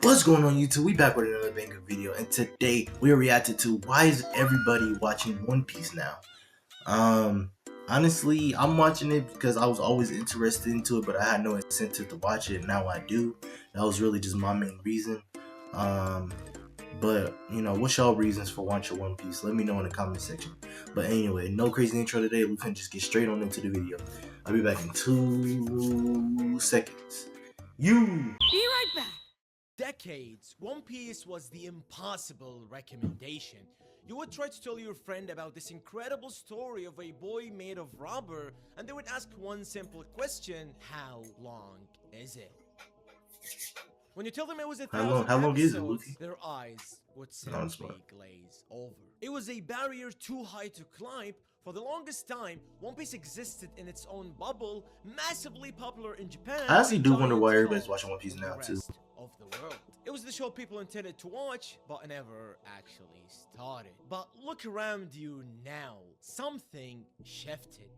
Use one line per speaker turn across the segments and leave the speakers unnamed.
What's going on YouTube? We back with another banger video, and today we are reacting to why is everybody watching One Piece now? Honestly, I'm watching it because I was always interested into it, but I had no incentive to watch it. Now I do. That was really just my main reason. But you know, what's y'all reasons for watching One Piece? Let me know in the comment section. But anyway, no crazy intro today. We can just get straight on into the video. I'll be back in 2 seconds.
Be right back! Decades, One Piece was the impossible recommendation. You would try to tell your friend about this incredible story of a boy made of rubber, and they would ask one simple question: how long is it? When you tell them it was 1,000
How long is it,
episodes,
Luffy?
their eyes would
No, I'm smart.
simply glaze over. It was a barrier too high to climb. For the longest time, One Piece existed in its own bubble, massively popular in Japan.
I actually do wonder why
giant
everybody's
cult
watching One Piece
in
now
the
too.
rest of the world. It was the show people intended to watch, but never actually started. But look around you now. Something shifted.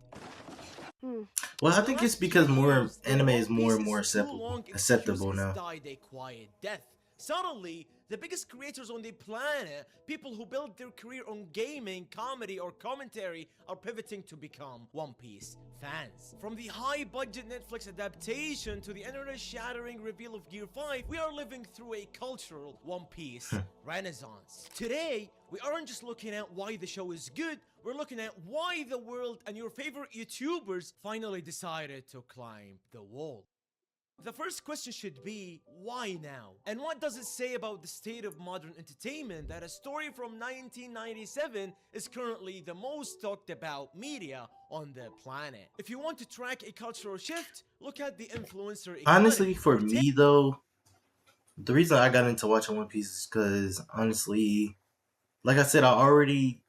Well, I think it's because more anime is more and more acceptable now.
Died a quiet death. Suddenly, the biggest creators on the planet, people who built their career on gaming, comedy, or commentary, are pivoting to become One Piece fans. From the high-budget Netflix adaptation to the internet-shattering reveal of Gear 5, we are living through a cultural One Piece renaissance. Today, we aren't just looking at why the show is good, we're looking at why the world and your favorite YouTubers finally decided to climb the wall. The first question should be, why now? And what does it say about the state of modern entertainment that a story from 1997 is currently the most talked about media on the planet? If you want to track a cultural shift, look at the influencer economy.
Honestly, for me though, the reason I got into watching One Piece is because honestly, like I said, I already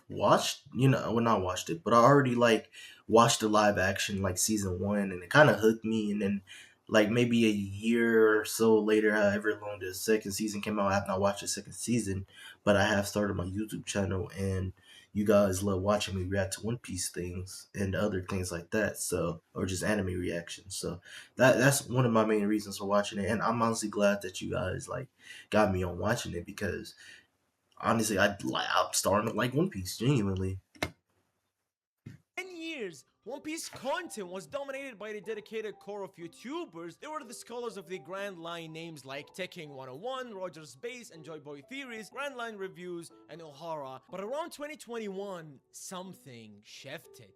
watched, well, not watched it, but I already like watched the live action like season 1, and it kind of hooked me. And then like maybe a year or so later, however long the second season came out, I have not watched the second season, but I have started my YouTube channel, and you guys love watching me react to One Piece things and other things like that. So, or just anime reactions. So that's one of my main reasons for watching it, and I'm honestly glad that you guys like got me on watching it because honestly, I'm starting to like One Piece genuinely.
10 years, One Piece content was dominated by the dedicated core of YouTubers. They were the scholars of the Grand Line names like Tekken 101, Roger's Base, and Joy Boy Theories, Grand Line Reviews, and Ohara. But around 2021, something shifted.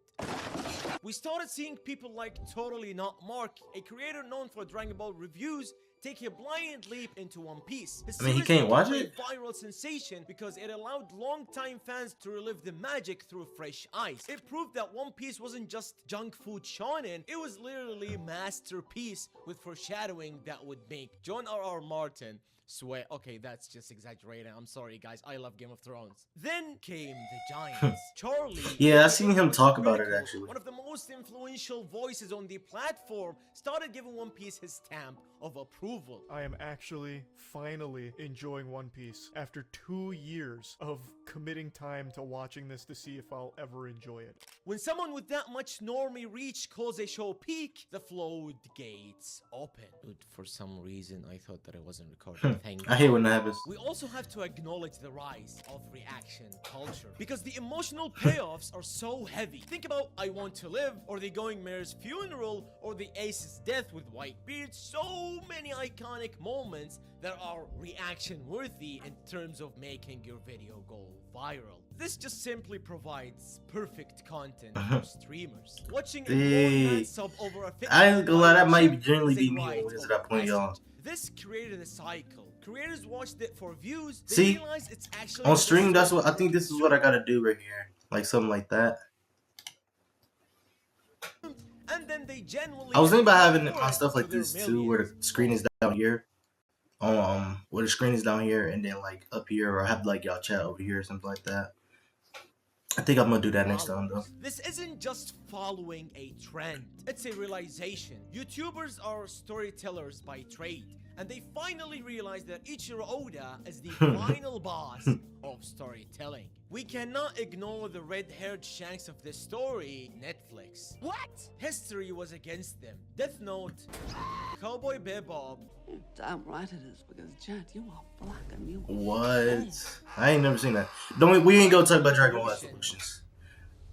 We started seeing people like Totally Not Mark, a creator known for Dragon Ball reviews, take a blind leap into One Piece.
I mean, he can't watch it?
A viral sensation because it allowed longtime fans to relive the magic through fresh eyes. It proved that One Piece wasn't just junk food shonen, it was literally a masterpiece with foreshadowing that would make John R.R. Martin swear. Okay, that's just exaggerating. I'm sorry, guys. I love Game of Thrones. Then came the giants. Charlie.
Yeah, I seen him talk about it actually.
One of the most influential voices on the platform started giving One Piece his stamp of approval.
I am actually finally enjoying One Piece after 2 years of committing time to watching this to see if I'll ever enjoy it.
When someone with that much normie reach calls a show peak, the floodgates open. Dude, for some reason, I thought that it wasn't recorded.
I hate when that happens.
We also have to acknowledge the rise of reaction culture because the emotional payoffs are so heavy. Think about I Want to Live, or the Going Mayor's funeral, or the Ace's death with Whitebeard. So many iconic moments that are reaction worthy in terms of making your video go viral. This just simply provides perfect content for streamers. Watching a sub over a
I ain't gonna lie, that might generally be me when it's at that point, y'all.
This created a cycle. Creators watched it for views. They
See,
realized it's actually
on stream, that's what I think. This is what I gotta do right here, like something like that.
And then they genuinely
I was thinking about having my stuff like this too, where the screen is down here, where the screen is down here, and then like up here, or have like y'all chat over here or something like that. I think I'm gonna do that next time though.
This isn't just following a trend, it's a realization. YouTubers are storytellers by trade. and they finally realized that Ichiro Oda is the final boss of storytelling. We cannot ignore the red-haired Shanks of this story, Netflix. What? History was against them. Death Note, Cowboy Bebop.
You're damn right it is, because Jet, you are black and you are
What? I ain't never seen that. We ain't gonna talk about Dragon Ball Evolutions.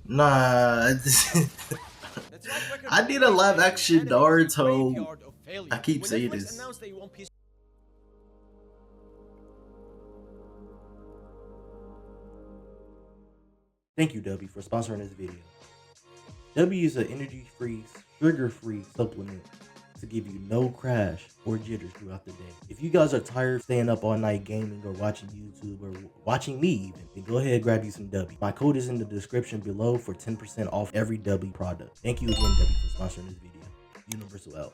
Nah.
The track record
I
of
did a live action
anime was a
Naruto.
graveyard of failure.
I keep
When
saying
Netflix
this.
announced a One Piece
Thank you, W, for sponsoring this video. W is an energy-free, sugar-free supplement to give you no crash or jitters throughout the day. If you guys are tired of staying up all night gaming or watching YouTube or watching me even, then go ahead and grab you some W. My code is in the description below for 10% off every W product. Thank you again, W, for sponsoring this video. Universal out.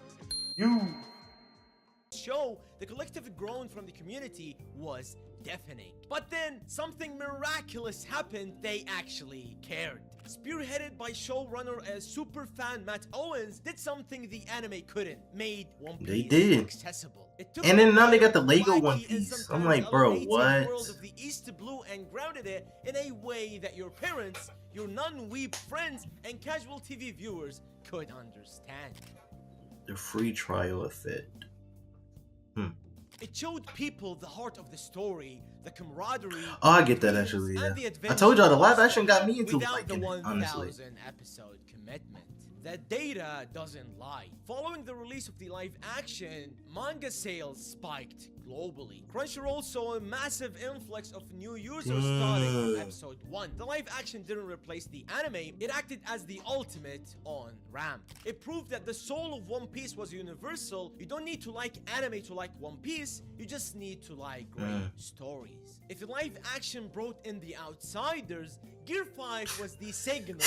show, the collective groan from the community was deafening. But then something miraculous happened. They actually cared. Spearheaded by showrunner and super fan Matt Owens, did something the anime couldn't. Made One Piece
They did.
accessible. It took
And then now they
the
got the Lego
wacky
One
and
Piece. I'm
sometimes
like, bro,
elevating
what?
world of the East to Blue and grounded it in a way that your parents, your non-weeb friends, and casual TV viewers could understand.
The free trial effect.
It showed people the heart of the story, the camaraderie.
Oh, I get that
the
actually,
themes,
yeah.
and the
I told y'all the live
adventure
action got me into
without
liking
the
it, honestly.
1,000 episode commitment. The data doesn't lie. Following the release of the live action, manga sales spiked globally. Crunchyroll saw a massive influx of new users starting from episode 1. The live action didn't replace the anime, it acted as the ultimate on-ramp. It proved that the soul of One Piece was universal. You don't need to like anime to like One Piece, you just need to like great stories. If the live action brought in the outsiders, Gear 5 was the signal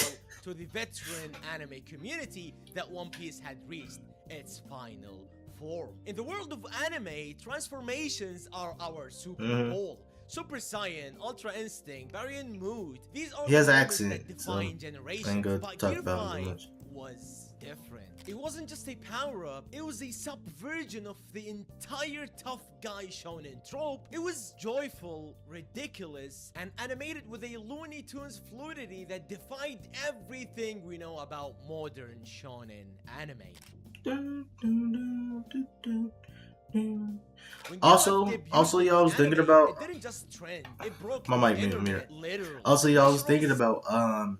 to the veteran anime community that One Piece had reached its final form. In the world of anime, transformations are our Super Bowl. Super Saiyan, Ultra Instinct, Variant Mood. These are
He has
the
an
moments
accent,
that
so
define
I ain't
generations.
gonna
But
talk
Gear
about it
5
much.
was different. It wasn't just a power-up, it was a subversion of the entire tough guy shonen trope. It was joyful, ridiculous, and animated with a Looney Tunes fluidity that defied everything we know about modern shonen anime. When
Also,
Gear 5 debuted
also,
in
y'all was thinking
anime,
about.
it didn't just trend, it broke
My
the
mic muted,
internet, literally.
Also, y'all was thinking
Crunchyroll's
about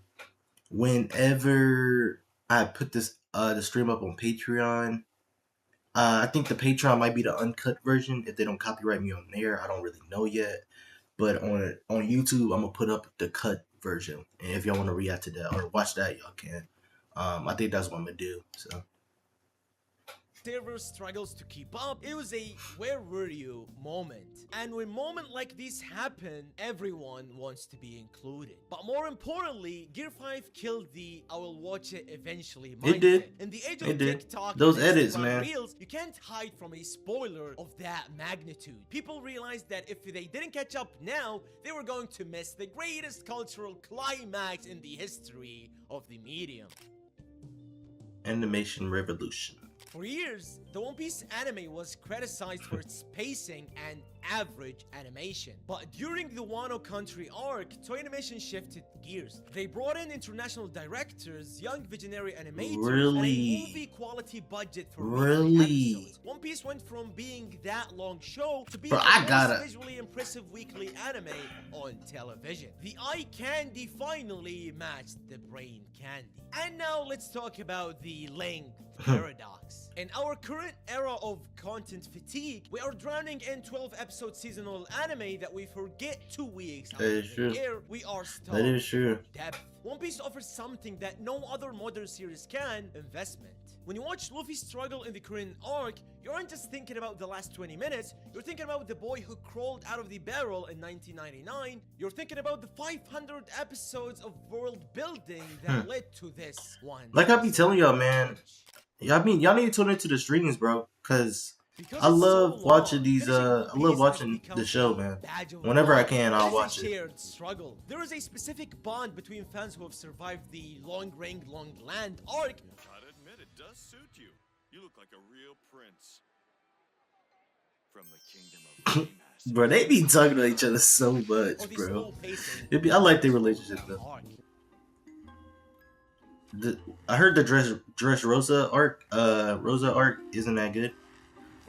whenever I put this the stream up on Patreon. I think the Patreon might be the uncut version if they don't copyright me on there. I don't really know yet. But on YouTube, I'm gonna put up the cut version. And if y'all want to react to that or watch that, y'all can. I think that's what I'm gonna do. So
server struggles to keep up. It was a where were you moment. And when moments like this happen, everyone wants to be included. But more importantly, Gear 5 killed the I will watch it eventually mindset.
It did.
In the age
It
of
did.
TikTok
Those
and
edits,
Instagram
man.
Reels, you can't hide from a spoiler of that magnitude. People realized that if they didn't catch up now, they were going to miss the greatest cultural climax in the history of the medium.
animation revolution.
For years, the One Piece anime was criticized for its pacing and average animation. But during the Wano Country arc, Toei Animation shifted gears. They brought in international directors, young visionary animators, and
Really?
a movie quality budget for
Really?
weekly episodes. One Piece went from being that long show to being
Bro,
the
I
most
gotta-
visually impressive weekly anime on television. The eye candy finally matched the brain candy. And now let's talk about the length paradox. In our current era of content fatigue, we are drowning in 12 episode seasonal anime that we forget 2 weeks
That is
after the
true.
air. We are stuck.
That is true.
Depth. One Piece offers something that no other modern series can: investment. When you watch Luffy struggle in the Korean arc, you aren't just thinking about the last 20 minutes, you're thinking about the boy who crawled out of the barrel in 1999, you're thinking about the 500 episodes of world building that led to this one.
Like I be telling y'all, man. Y'all need to tune into the streams, bro. Cause
Because
I
it's
love
so
watching
long,
these,
finishing One
I love
Piece has
watching
become
the show,
a
man.
badge of
Whenever I
honor.
can, I'll
It is
watch
a
it.
shared struggle. There is a specific bond between fans who have survived the Long Ring, Long Land arc.
Gotta admit, it does suit you. You look like a real prince.
Bro, they be talking to each other so
or
much,
the
bro.
slow pacing
I like their relationship though.
arc.
I heard the dress Rosa arc isn't that good,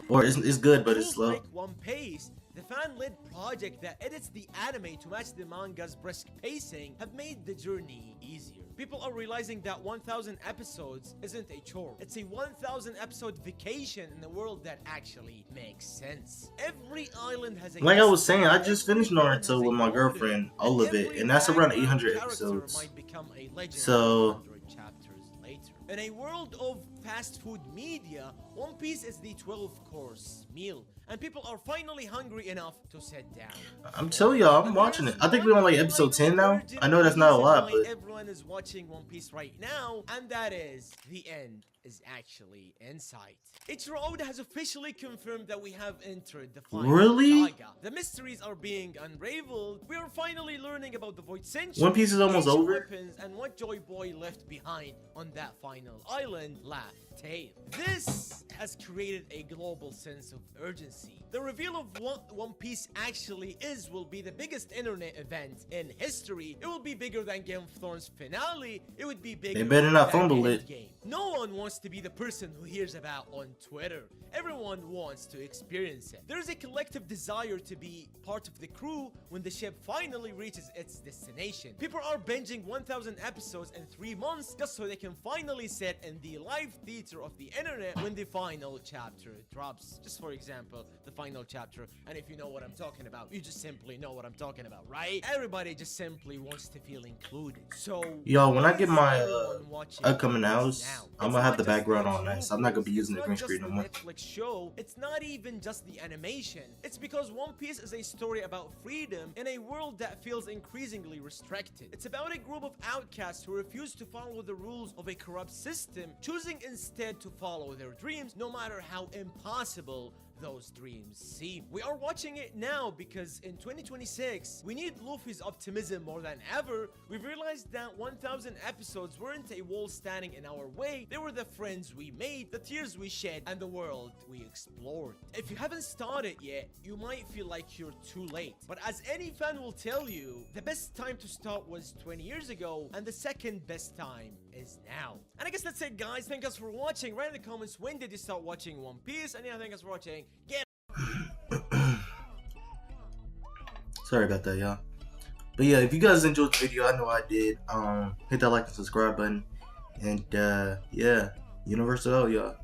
or it's good but it's
Tools
slow.
like One Piece, the fan-led project that edits the anime to match the manga's brisk pacing, have made the journey easier. People are realizing that 1,000 episodes isn't a chore. It's a 1,000 episode vacation in a world that actually makes sense. Every island has a
Like I was
history,
saying, I just
every
finished
villain has
Naruto
a
with my
motive,
girlfriend, all of it,
every
and that's around
background
800
character
episodes.
might become a legend
So
100 chapters later. In a world of fast food media, One Piece is the 12-course meal, and people are finally hungry enough to sit down.
I'm telling y'all, I'm
But
watching it.
there's
I think we're on like
one
episode
final
10 now.
urgent
I know that's not a
reason
lot,
why
but
everyone is watching One Piece right now, and that is the end is actually in sight. Ichiro Oda has officially confirmed that we have entered the final
Really?
saga. The mysteries are being unraveled. We are finally learning about the Void Century,
One Piece is almost
ancient
over.
weapons, and what Joy Boy left behind on that final island, Laugh Tale. This has created a global sense of urgency. The reveal of what One Piece actually is will be the biggest internet event in history. It will be bigger than Game of Thrones finale. It would be bigger
They better not
than
fumble it.
Endgame. No one wants to be the person who hears about on Twitter. Everyone wants to experience it. There is a collective desire to be part of the crew when the ship finally reaches its destination. People are binging 1,000 episodes in 3 months just so they can finally sit in the live theater of the internet when the final chapter drops. Just for example, the final chapter. And if you know what I'm talking about, you just simply know what I'm talking about, right? Everybody just simply wants to feel included. So,
Y'all, when I
why
get
is
my
everyone watching
upcoming
this
hours,
now?
I'm
It's
gonna have
not
the
just
background
the
on that, so I'm not gonna be
logos,
using the
it's
green
not
screen
just
no
the
more.
Netflix show. It's not even just the animation. It's because One Piece is a story about freedom in a world that feels increasingly restricted. It's about a group of outcasts who refuse to follow the rules of a corrupt system, choosing instead to follow their dreams, no matter how impossible those dreams seem. We are watching it now because in 2026, we need Luffy's optimism more than ever. We've realized that 1,000 episodes weren't a wall standing in our way. They were the friends we made, the tears we shed, and the world we explored. If you haven't started yet, you might feel like you're too late. But as any fan will tell you, the best time to start was 20 years ago, and the second best time is now. And I guess that's it, guys. Thank you for watching. Write in the comments, when did you start watching One Piece? And yeah, thank you for watching. Get
Sorry about that, y'all. But yeah, if you guys enjoyed the video, I know I did. Hit that like and subscribe button. And yeah, Universal, y'all.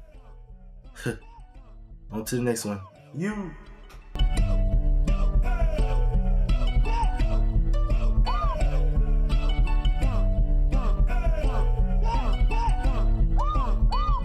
On to the next one. You.